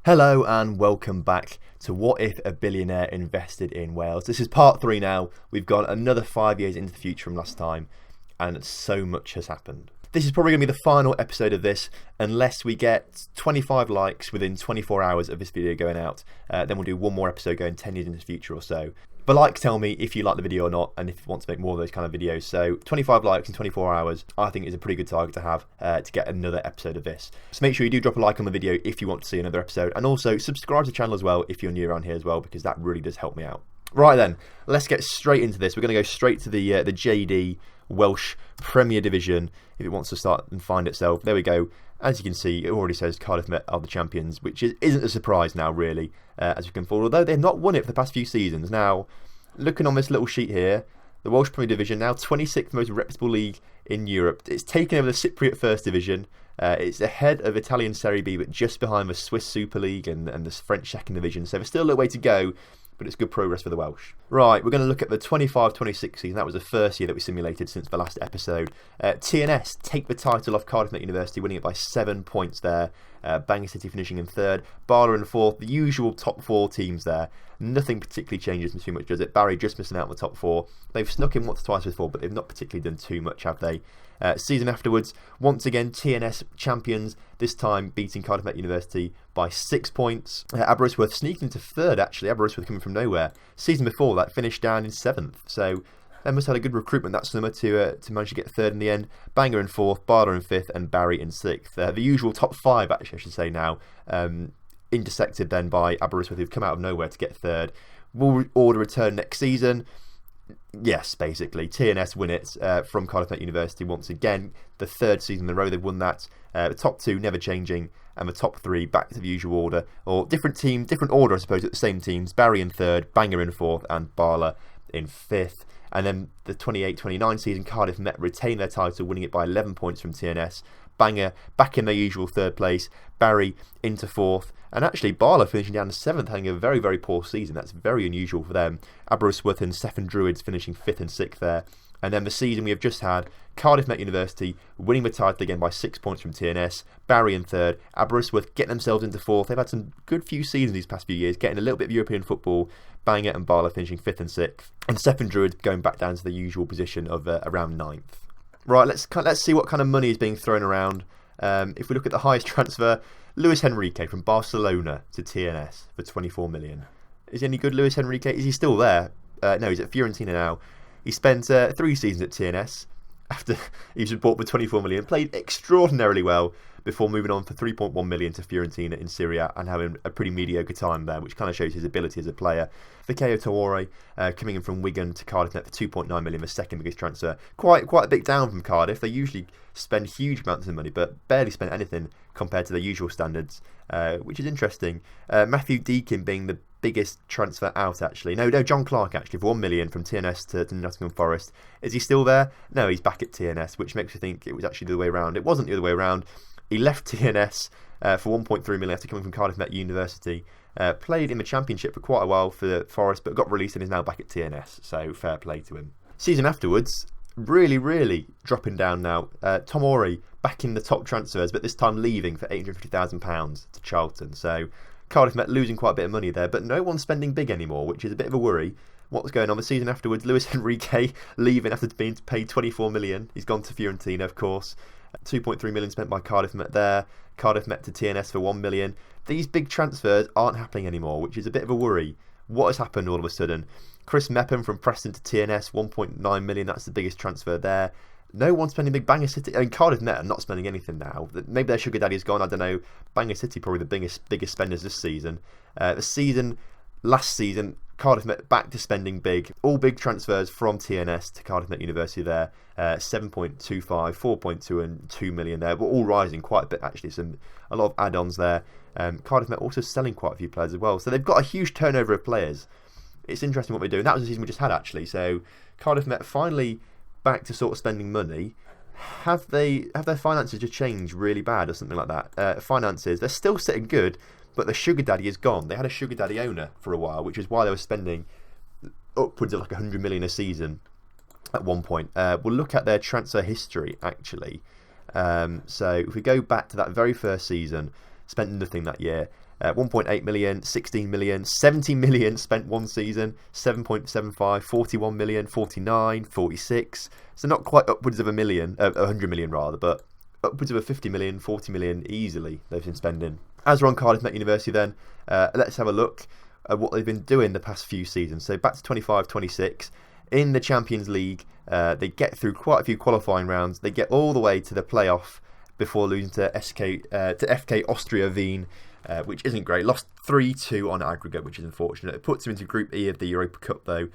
Hello and welcome back to What If a Billionaire Invested in Wales. This is part 3 now. We've gone another 5 years into the future from last time and so much has happened. This is probably going to be the final episode of this unless we get 25 likes within 24 hours of this video going out. Then we'll do one more episode going 10 years into the future or so. The likes tell me if you like the video or not and if you want to make more of those kind of videos. So 25 likes in 24 hours I think is a pretty good target to have to get another episode of this. So make sure you do drop a like on the video if you want to see another episode, and also subscribe to the channel as well if you're new around here as well, because that really does help me out. Right then, let's get straight into this. We're going to go straight to the JD Welsh Premier Division if it wants to start and find itself. There we go. As you can see, it already says Cardiff Met are the champions, which isn't a surprise now really as we come forward, although they've not won it for the past few seasons. Now, looking on this little sheet here, the Welsh Premier Division, now 26th most reputable league in Europe. It's taken over the Cypriot First Division. It's ahead of Italian Serie B, but just behind the Swiss Super League and the French Second Division. So there's still a little way to go, but it's good progress for the Welsh. Right, we're going to look at the 25-26 season. That was the first year that we simulated since the last episode. TNS take the title off Cardiff Met University, winning it by 7 points there. Bangor City finishing in third, Bala in fourth, the usual top 4 teams there. Nothing particularly changes too much, does it? Barry just missing out on the top 4. They've snuck in once or twice before, but they've not particularly done too much, have they? Season afterwards, once again TNS champions, this time beating Cardiff Met University by 6 points. Aberystwyth sneaking into third, actually. Aberystwyth coming from nowhere. Season before that finished down in 7th, so they must have had a good recruitment that summer to manage to get third in the end. Bangor in 4th, Bala in 5th and Barry in 6th. The usual top 5, actually, I should say now, intersected then by Aberystwyth, who've come out of nowhere to get third. Will Order return next season? Yes, basically. TNS win it from Cardiff Met University once again. The 3rd season in a row they've won that. The top 2 never changing, and the top 3 back to the usual order. Or different team, different order, I suppose, at the same teams. Barry in 3rd, Bangor in 4th, and Bala in 5th. And then the 28-29 season, Cardiff Met retain their title, winning it by 11 points from TNS. Bangor back in their usual 3rd place. Barry into 4th. And actually, Bala finishing down to 7th, having a very, very poor season. That's very unusual for them. Aberystwyth and Stephen Druids finishing 5th and 6th there. And then the season we have just had, Cardiff Met University winning the title again by 6 points from TNS. Barry in 3rd. Aberystwyth getting themselves into 4th. They've had some good few seasons these past few years, getting a little bit of European football. Bangor and Bala finishing 5th and 6th. And Stephen Druids going back down to the usual position of around 9th. Right, let's see what kind of money is being thrown around. If we look at the highest transfer, Luis Henrique from Barcelona to TNS for 24 million. Is he any good, Luis Henrique? Is he still there? No, he's at Fiorentina now. He spent 3 seasons at TNS after he was bought for 24 million. Played extraordinarily well before moving on for 3.1 million to Fiorentina in Serie A and having a pretty mediocre time there, which kind of shows his ability as a player. Fikayo Traore coming in from Wigan to Cardiff Net for 2.9 million, the second biggest transfer. Quite a bit down from Cardiff. They usually spend huge amounts of money, but barely spent anything compared to their usual standards, which is interesting. Matthew Deakin being the biggest transfer out, actually. No, John Clark, actually, for 1 million from TNS to Nottingham Forest. Is he still there? No, he's back at TNS, which makes me think it was actually the other way around. It wasn't the other way around. He left TNS for 1.3 million after coming from Cardiff Met University. Played in the Championship for quite a while for Forest, but got released and is now back at TNS, so fair play to him. Season afterwards, really dropping down now. Tom Orey back in the top transfers, but this time leaving for £850,000 to Charlton. So Cardiff Met losing quite a bit of money there, but no one's spending big anymore, which is a bit of a worry. What was going on the season afterwards? Luis Henrique leaving after being paid 24 million. He's gone to Fiorentina, of course. 2.3 million spent by Cardiff Met there. Cardiff Met to TNS for 1 million. These big transfers aren't happening anymore, which is a bit of a worry. What has happened all of a sudden? Chris Mepham from Preston to TNS, 1.9 million. That's the biggest transfer there. No one's spending big. Bangor City, I mean, Cardiff Met are not spending anything now. Maybe their sugar daddy's gone, I don't know. Bangor City probably the biggest spenders this season. Last season, Cardiff Met back to spending big. All big transfers from TNS to Cardiff Met University there. 7.25, 4.2 and 2 million there. But all rising quite a bit, actually. A lot of add-ons there. Cardiff Met also selling quite a few players as well. So they've got a huge turnover of players. It's interesting what they're doing. That was the season we just had, actually. So Cardiff Met finally back to sort of spending money. Have their finances just changed really bad or something like that? Finances, they're still sitting good, but the sugar daddy is gone. They had a sugar daddy owner for a while, which is why they were spending upwards of like 100 million a season at one point. We'll look at their transfer history, actually. So if we go back to that very first season, spent nothing that year. 1.8 million, 16 million, 70 million spent one season, 7.75, 41 million, 49, 46. So not quite upwards of 100 million rather, but upwards of a 50 million, 40 million easily they've been spending. As we're on Cardiff Met University then, let's have a look at what they've been doing the past few seasons. So back to 25-26, in the Champions League, they get through quite a few qualifying rounds. They get all the way to the playoff before losing to FK Austria Wien, which isn't great. Lost 3-2 on aggregate, which is unfortunate. It puts them into Group E of the Europa Cup though,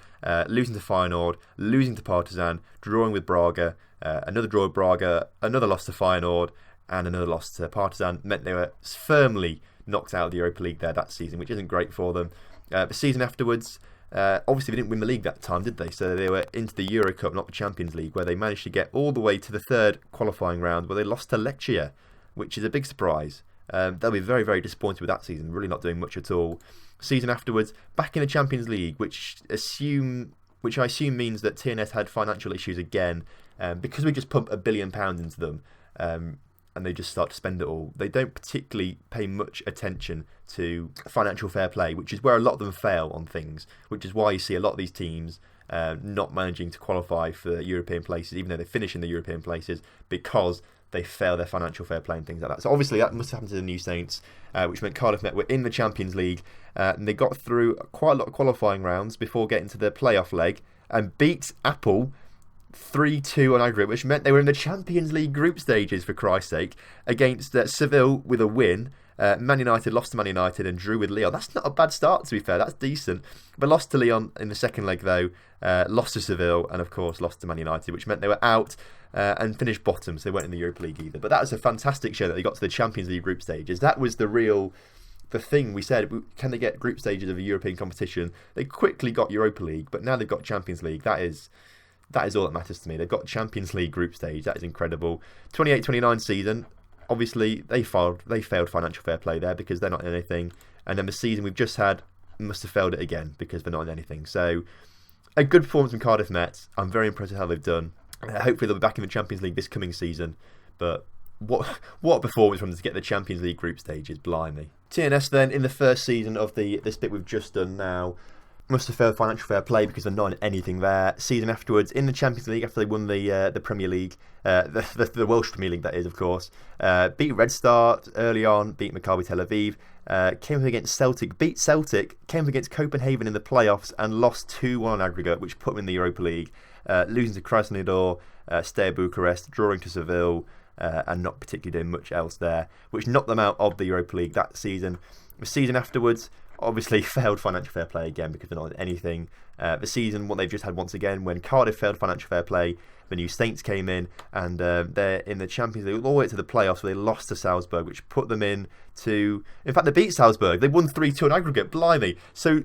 losing to Feyenoord, losing to Partizan, drawing with Braga, another draw with Braga, another loss to Feyenoord, and another loss to Partizan. Meant they were firmly knocked out of the Europa League there that season, which isn't great for them. The season afterwards, obviously they didn't win the league that time, did they? So they were into the Euro Cup, not the Champions League, where they managed to get all the way to the third qualifying round, where they lost to Lecce, which is a big surprise. They'll be very, very disappointed with that season, really not doing much at all. Season afterwards, back in the Champions League, which I assume means that TNS had financial issues again, because we just pump £1 billion into them, and they just start to spend it all. They don't particularly pay much attention to financial fair play, which is where a lot of them fail on things, which is why you see a lot of these teams not managing to qualify for European places, even though they finish in the European places, because they fail their financial fair play and things like that. So obviously that must have happened to the New Saints, which meant Cardiff Met were in the Champions League, and they got through quite a lot of qualifying rounds before getting to the playoff leg and beat Apple 3-2 on aggregate, which meant they were in the Champions League group stages, for Christ's sake, against Seville with a win. Man United lost to Man United and drew with Lyon. That's not a bad start, to be fair. That's decent. But lost to Lyon in the second leg, though. Lost to Seville and, of course, lost to Man United, which meant they were out and finished bottom, so they weren't in the Europa League either. But that was a fantastic show that they got to the Champions League group stages. That was the thing we said. Can they get group stages of a European competition? They quickly got Europa League, but now they've got Champions League. That is all that matters to me. They've got Champions League group stage. That is incredible. 28-29 season, obviously they failed financial fair play there because they're not in anything. And then the season we've just had must have failed it again because they're not in anything. So a good performance from Cardiff Met. I'm very impressed with how they've done. Hopefully they'll be back in the Champions League this coming season. But what a performance from them to get the Champions League group stages, blimey. TNS then, in the first season of this bit we've just done now, must have failed financial fair play because they're not in anything there. Season afterwards, in the Champions League, after they won the Premier League, the Welsh Premier League, that is, of course, beat Red Star early on, beat Maccabi Tel Aviv, came up against Celtic, beat Celtic, came up against Copenhagen in the playoffs and lost 2-1 on aggregate, which put them in the Europa League, losing to Krasnodar, Steaua Bucharest, drawing to Seville, and not particularly doing much else there, which knocked them out of the Europa League that season. The season afterwards, obviously failed financial fair play again because they're not in anything. The season, what they've just had once again, when Cardiff failed financial fair play, the New Saints came in and they're in the Champions League all the way to the playoffs, where they lost to Salzburg, which put them in fact, they beat Salzburg. They won 3-2 on aggregate, blimey. So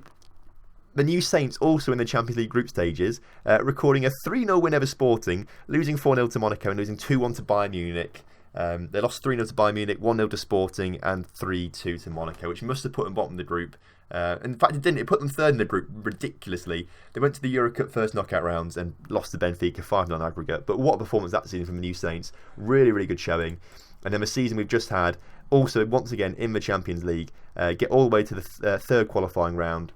the New Saints also in the Champions League group stages, recording a 3-0 win over Sporting, losing 4-0 to Monaco and losing 2-1 to Bayern Munich. They lost 3-0 to Bayern Munich, 1-0 to Sporting and 3-2 to Monaco, which must have put them bottom of the group. In fact, it didn't. It put them third in the group, ridiculously. They went to the Euro Cup first knockout rounds and lost to Benfica 5-0 on aggregate. But what a performance that season from the New Saints. Really, really good showing. And then the season we've just had, also once again in the Champions League, get all the way to the third qualifying round,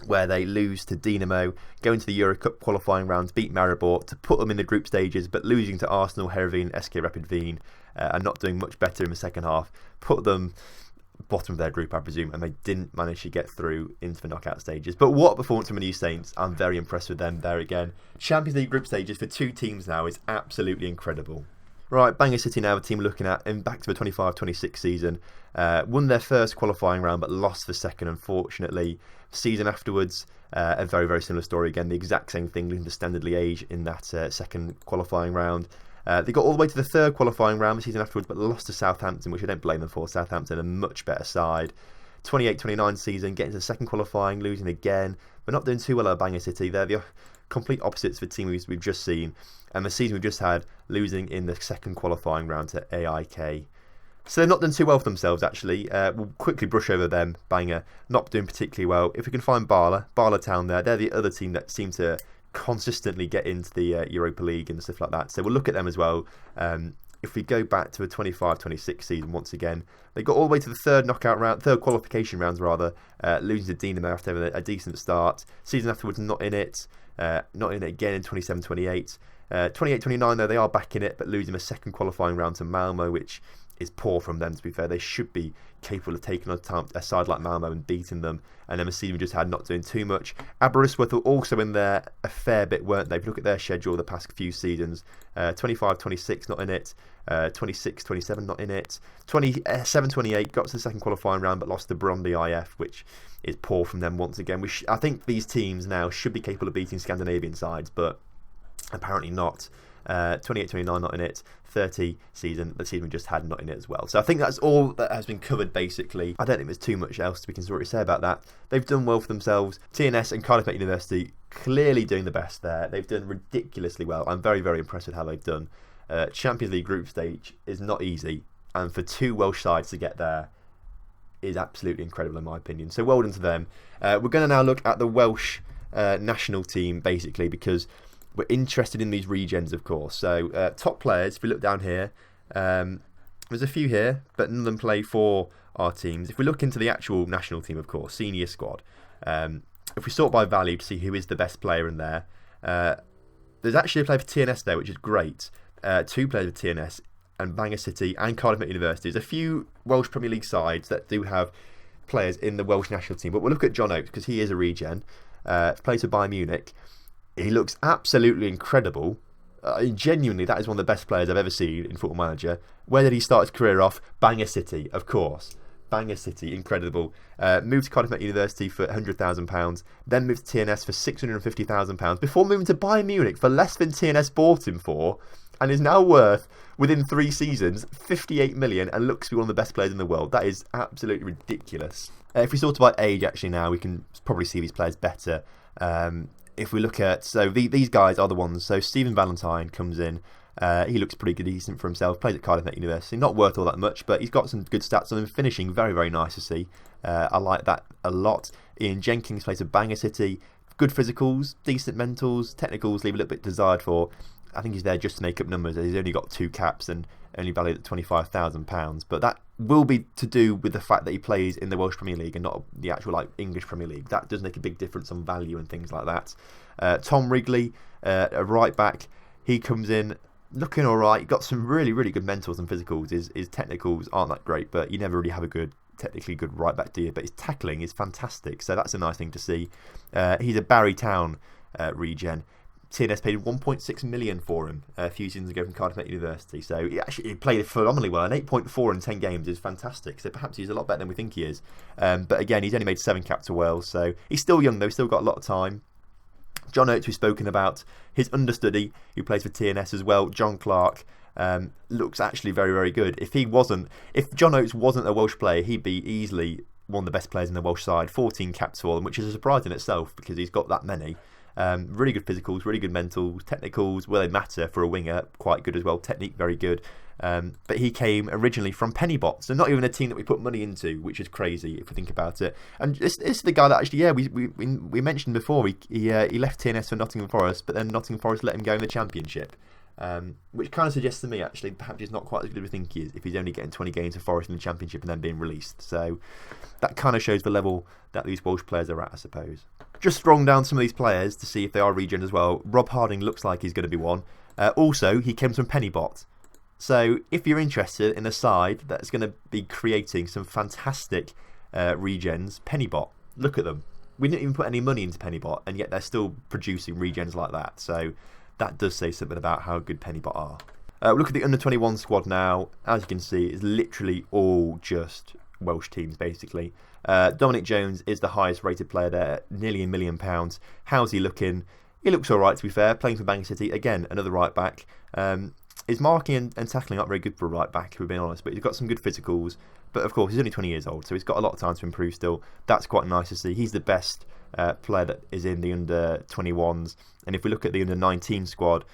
where they lose to Dinamo, go into the Euro Cup qualifying rounds, beat Maribor to put them in the group stages, but losing to Arsenal, Heerenveen, SK Rapid Wien, and not doing much better in the second half, put them bottom of their group, I presume, and they didn't manage to get through into the knockout stages. But what a performance from the New Saints. I'm very impressed with them there again. Champions League group stages for two teams now is absolutely incredible. Right, Bangor City now, a team looking at in back to the 25-26 season. Won their first qualifying round but lost the second, unfortunately. Season afterwards, a very, very similar story again. The exact same thing, losing to Standard Liège in that second qualifying round. They got all the way to the third qualifying round the season afterwards but lost to Southampton, which I don't blame them for. Southampton, a much better side. 28-29 season, getting to the second qualifying, losing again. But not doing too well at Bangor City. They're the complete opposites of the team we've just seen. And the season we've just had, losing in the second qualifying round to AIK. So they've not done too well for themselves, actually. We'll quickly brush over them. Bangor, not doing particularly well. If we can find Bala Town there, they're the other team that seem to consistently get into the Europa League and stuff like that. So we'll look at them as well. if we go back to the 25-26 season once again, they got all the way to the third qualification rounds rather, losing to Dinamo after having a decent start. Season afterwards, not in it again in 27-28. 28-29 though, they are back in it, but losing a second qualifying round to Malmo, which is poor from them, to be fair. They should be capable of taking on a side like Malmo and beating them. And then the season we just had, not doing too much. Aberystwyth were also in there a fair bit, weren't they? If you look at their schedule the past few seasons, 25-26 not in it, 26-27 not in it, 27-28 got to the second qualifying round but lost to Brøndby IF, which is poor from them once again. I think these teams now should be capable of beating Scandinavian sides, but apparently not. 28-29 not in it, 30 season, the season we just had, not in it as well. So I think that's all that has been covered basically. I don't think there's too much else we can sort of say about that. They've done well for themselves. TNS and Cardiff Met University clearly doing the best there. They've done ridiculously well. I'm very, very impressed with how they've done. Champions League group stage is not easy, and for two Welsh sides to get there is absolutely incredible in my opinion. So well done to them. We're going to now look at the Welsh national team basically, because we're interested in these regens, of course. So top players, if we look down here, there's a few here, but none of them play for our teams. If we look into the actual national team, of course, senior squad, if we sort by value to see who is the best player in there, there's actually a player for TNS there, which is great. Two players for TNS and Bangor City and Cardiff Met University. There's a few Welsh Premier League sides that do have players in the Welsh national team, but we'll look at John Oates because he is a regen. Plays for Bayern Munich. He looks absolutely incredible. Genuinely, that is one of the best players I've ever seen in Football Manager. Where did he start his career off? Bangor City, of course. Bangor City, incredible. Moved to Cardiff Met University for £100,000. Then moved to TNS for £650,000. Before moving to Bayern Munich for less than TNS bought him for. And is now worth, within 3 seasons, 58 million and looks to be one of the best players in the world. That is absolutely ridiculous. If we sort by age, actually, now, we can probably see these players better. If we look at, so these guys are the ones. So Stephen Valentine comes in. He looks pretty good, decent for himself. Plays at Cardiff Met University. Not worth all that much, but he's got some good stats on him. Finishing very, very nice to see. I like that a lot. Ian Jenkins plays at Bangor City. Good physicals, decent mentals, technicals leave a little bit desired for. I think he's there just to make up numbers. He's only got 2 caps and only valued at £25,000. But that will be to do with the fact that he plays in the Welsh Premier League and not the actual English Premier League. That does make a big difference on value and things like that. Tom Wrigley, a right back, he comes in looking all right. Got some really, really good mentals and physicals. His technicals aren't that great, but you never really have a technically good right back, do you? But his tackling is fantastic, so that's a nice thing to see. He's a Bala Town regen. TNS paid 1.6 million for him a few seasons ago from Cardiff Met University. So he played phenomenally well. An 8.4 in 10 games is fantastic. So perhaps he's a lot better than we think he is. But again, he's only made 7 caps to Wales. So he's still young though. Still got a lot of time. John Oates, we've spoken about. His understudy, who plays for TNS as well, John Clark, looks actually very, very good. If John Oates wasn't a Welsh player, he'd be easily one of the best players in the Welsh side. 14 caps for them, which is a surprise in itself because he's got that many. Really good physicals, really good mentals, technicals, well, they matter for a winger, quite good as well, technique very good. But he came originally from Pennybot, so not even a team that we put money into, which is crazy if we think about it. And this is the guy that actually, we mentioned before, he left TNS for Nottingham Forest, but then Nottingham Forest let him go in the Championship. Which kind of suggests to me, actually, perhaps he's not quite as good as we think he is if he's only getting 20 games for Forest in the Championship and then being released. So that kind of shows the level that these Welsh players are at, I suppose. Just scrolling down some of these players to see if they are regen as well. Rob Harding looks like he's going to be one. Also, he came from Pennybot. So if you're interested in a side that's going to be creating some fantastic regens, Pennybot, look at them. We didn't even put any money into Pennybot, and yet they're still producing regens like that. So that does say something about how good Pennybot are. We'll look at the under-21 squad now. As you can see, it's literally all just Welsh teams, basically. Dominic Jones is the highest rated player there, nearly £1 million. How's he looking? He looks alright, to be fair, playing for Bangor City. Again, another right back. His marking and tackling aren't very good for a right back, if we're being honest, but he's got some good physicals. But of course, he's only 20 years old, so he's got a lot of time to improve still. That's quite nice to see. He's the best player that is in the under-21s. And if we look at the under-19 squad,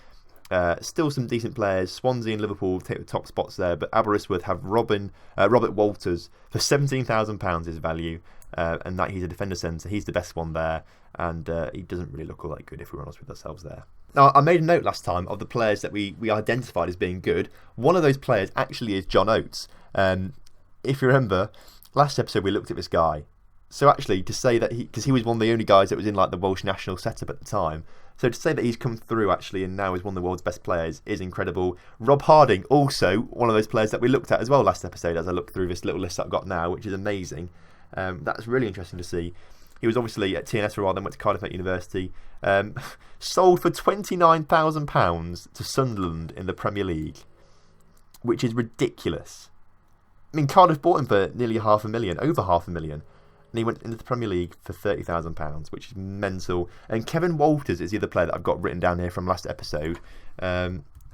still some decent players. Swansea and Liverpool take the top spots there, but Aberystwyth have Robert Walters for £17,000 his value, and that he's a defender centre. He's the best one there, and he doesn't really look all that good if we're honest with ourselves there. Now, I made a note last time of the players that we identified as being good. One of those players actually is John Oates. If you remember, last episode we looked at this guy. So actually, to say that because he was one of the only guys that was in like the Welsh national setup at the time. So to say that he's come through actually and now is one of the world's best players is incredible. Rob Harding, also one of those players that we looked at as well last episode as I look through this little list that I've got now, which is amazing. That's really interesting to see. He was obviously at TNS for a while, then went to Cardiff University. Sold for £29,000 to Sunderland in the Premier League, which is ridiculous. I mean, Cardiff bought him for nearly over £500,000. And he went into the Premier League for £30,000, which is mental. And Kevin Walters is the other player that I've got written down here from last episode.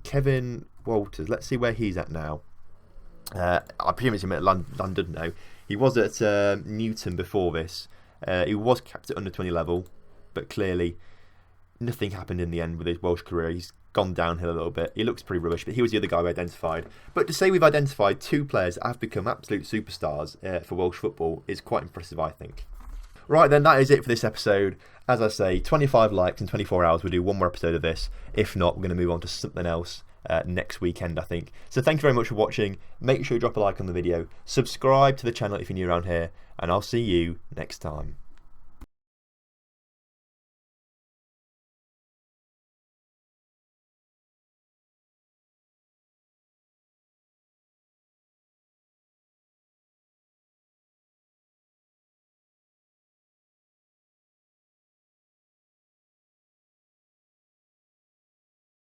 Kevin Walters, let's see where he's at now. I presume it's him at London now. He was at Newton before this. He was capped at under 20 level, but clearly nothing happened in the end with his Welsh career. He's gone downhill a little bit. He looks pretty rubbish, but he was the other guy we identified. But to say we've identified two players that have become absolute superstars for Welsh football is quite impressive, I think. Right then, that is it for this episode. As I say, 25 likes in 24 hours. We'll do one more episode of this. If not, we're going to move on to something else next weekend, I think. So thank you very much for watching. Make sure you drop a like on the video. Subscribe to the channel if you're new around here. And I'll see you next time.